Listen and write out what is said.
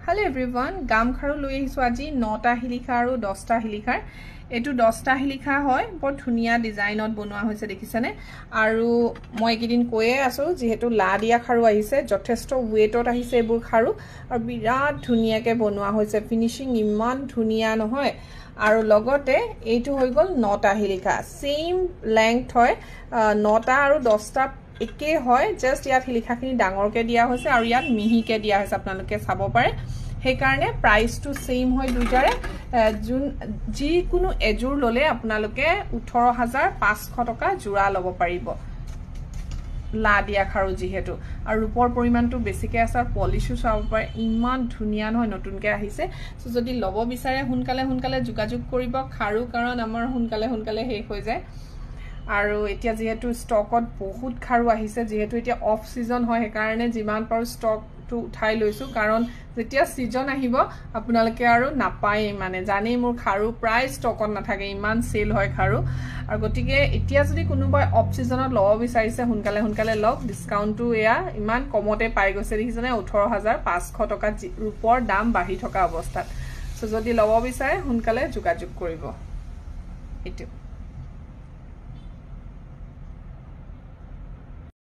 Hello everyone, গামখাৰু লৈ আহিছো আজি 9টা হিলিখা আৰু 10টা হিলিখাৰ এটো 10টা হিলিখা হয় বৰ ধুনিয়া ডিজাইনত বনোৱা হৈছে দেখিছানে আৰু মই একদিন কৈয়ে আছো যেহেতু লা দিয়া খাৰু আহিছে যথেষ্ট ওয়েটত আহিছে এবোৰ খাৰু আৰু বিৰাট ধুনিয়াকে বনোৱা হৈছে ফিনিশিং ইমান ধুনিয়া নহয় আৰু লগতে এইটো হৈ গল 9টা হিলিখা সেম লেংথ হয় 9টা আৰু 10টা একে হয় জাস্ট ইয়াত হিলিখাখিনি ডাঙৰকে দিয়া হৈছে আৰু ইয়াত মিহিকে দিয়া হৈছে আপোনালোকে চাব পাৰে সেই কাৰণে প্ৰাইস টু সেম হয় দুটাৰে জুন জি কোনো এজুৰ ললে আপোনালোকে 18500 টকা জোৰা লব পাৰিব লা দিয়া খাৰু যিহেতু আৰু ৰূপৰ পৰিমাণটো বেছিকে আছে আৰু পলিশো চাব পাৰে ইমান ধুনিয়া নহয় নতুনকে আহিছে সো যদি লব বিচাৰে হুনকালে যোগাযোগ কৰিব খাৰু কাৰণ আমাৰ হুনকালে শেষ হৈ যায় আৰু এতিয়া যেহেতু ষ্টকত বহুত খাৰু আহিছে যেহেতু এতিয়া অফ সিজন হয় সেই কাৰণে যিমান পাৰো ষ্টকটো উঠাই লৈছো কাৰণ যেতিয়া সিজন আহিব আপোনালোকে আৰু নাপায় মানে জানি মোৰ খাৰু প্ৰায় ষ্টকত নাথাকে ইমান সেল হয় খাৰু আৰু গটিকে এতিয়া যদি কোনোবাই অফ সিজনত লব বিচাৰিছে হুনকালে লক ডিসকাউন্টটো এয়া ইমান কমতে পাই গৈছে দেখিছনে 18500 টকা ৰূপৰ দাম বাঢ়ি থকা অৱস্থাত সো যদি লব বিচাৰে হুনকালে যোগাযোগ কৰিব এটো